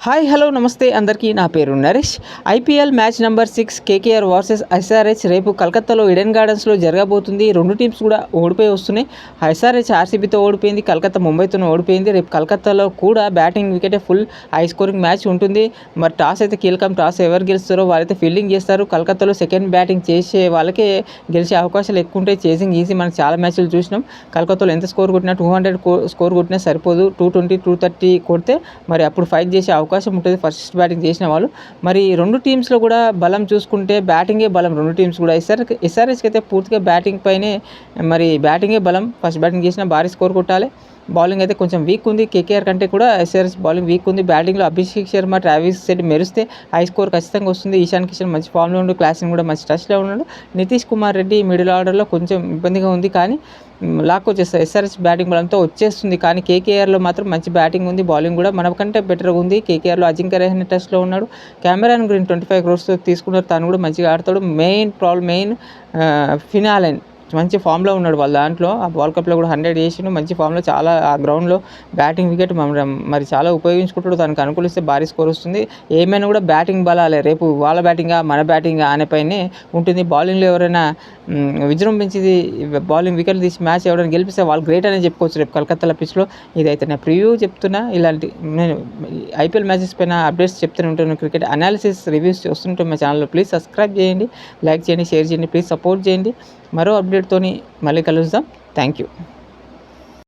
Hi hello నమస్తే అందరికీ. నా పేరు Naresh. IPL match number 6 KKR versus SRH రేపు కలకత్తాలో ఈడెన్ గార్డెన్స్లో జరగబోతుంది. రెండు టీమ్స్ కూడా ఓడిపోయి వస్తున్నాయి. ఎస్ఆర్హెచ్ ఆర్సీబీతో ఓడిపోయింది, కలకత్తా ముంబైతో ఓడిపోయింది. రేపు కలకత్తాలో కూడా బ్యాటింగ్ వికెటే ఫుల్ హై స్కోరింగ్ మ్యాచ్ ఉంటుంది. మరి టాస్ అయితే కీలకం. టాస్ ఎవరు గెలుస్తారో వాళ్ళైతే ఫీల్డింగ్ చేస్తారు. కలకత్తాలో సెకండ్ బ్యాటింగ్ చేసే వాళ్ళకే గెలిచే అవకాశాలు ఎక్కువ ఉంటాయి. చేసింగ్ ఈజీ, మనం చాలా మ్యాచ్లు చూసినాం. కలకత్తాలో ఎంత స్కోర్ కొట్టినా 200 స్కోర్ కొట్టినా సరిపోదు. 220 230 కొడితే మరి అప్పుడు ఫైట్ చేసే అవకాశం ఉంటుంది ఫస్ట్ బ్యాటింగ్ చేసిన వాళ్ళు. మరి రెండు టీమ్స్లో కూడా బలం చూసుకుంటే బ్యాటింగే బలం. రెండు టీమ్స్ కూడా ఎస్ఆర్హెచ్కి అయితే పూర్తిగా బ్యాటింగ్ పైనే, మరి బ్యాటింగే బలం. ఫస్ట్ బ్యాటింగ్ చేసినా భారీ స్కోర్ కొట్టాలి. బౌలింగ్ అయితే కొంచెం వీక్ ఉంది. కేకేఆర్ కంటే కూడా ఎస్ఆర్హెచ్ బౌలింగ్ వీక్ ఉంది. బ్యాటింగ్లో అభిషేక్ శర్మ, ట్రావిస్ హెడ్ మెరిస్తే హై స్కోర్ ఖచ్చితంగా వస్తుంది. ఈశాన్ కిషన్ మంచి ఫామ్లో ఉండు, క్లాసింగ్ కూడా మంచి టచ్లో ఉన్నాడు. నితీష్ కుమార్ రెడ్డి మిడిల్ ఆర్డర్లో కొంచెం ఇబ్బందిగా ఉంది, కానీ వచ్చేస్తారు. ఎస్ఆర్హెచ్ బ్యాటింగ్ బలంతో వచ్చేస్తుంది, కానీ కేకేఆర్లో మాత్రం మంచి బ్యాటింగ్ ఉంది. బౌలింగ్ కూడా మనకంటే బెటర్గా ఉంది. కేకేఆర్లో అజింక్య రహానే టచ్లో ఉన్నాడు. కెమెరాన్ గ్రీన్ 25 crores తీసుకున్నారు, తను కూడా మంచిగా ఆడతాడు. మెయిన్ ఫినాలెన్ మంచి ఫామ్లో ఉన్నాడు వాళ్ళ దాంట్లో. ఆ వరల్డ్ కప్లో కూడా 100 చేసిండు, మంచి ఫామ్లో. చాలా ఆ గ్రౌండ్లో బ్యాటింగ్ వికెట్ మరి చాలా ఉపయోగించుకుంటాడు. దానికి అనుకూలిస్తే భారీ స్కోర్ వస్తుంది. ఏమైనా కూడా బ్యాటింగ్ బలాలే. రేపు వాళ్ళ బ్యాటింగా మన బ్యాటింగా అనేపైనే ఉంటుంది. బౌలింగ్లో ఎవరైనా విజృంభించి బౌలింగ్ వికెట్లు తీసి మ్యాచ్ ఎవరైనా గెలిపిస్తే వాళ్ళు గ్రేట్ అనేది చెప్పుకోవచ్చు రేపు కలకత్తా పిచ్లో. ఇదైతే నా ప్రివ్యూ చెప్తున్నా. ఇలాంటి నేను ఐపీఎల్ మ్యాచెస్ పైన అప్డేట్స్ చెప్తూనే ఉంటాను. క్రికెట్ అనాలిసిస్ రివ్యూస్ చూస్తుంటే మా ఛానల్లో ప్లీజ్ సబ్స్క్రైబ్ చేయండి, లైక్ చేయండి, షేర్ చేయండి, ప్లీజ్ సపోర్ట్ చేయండి. మరో అప్డేట్తోని మళ్ళీ కలుద్దాం. Thank you.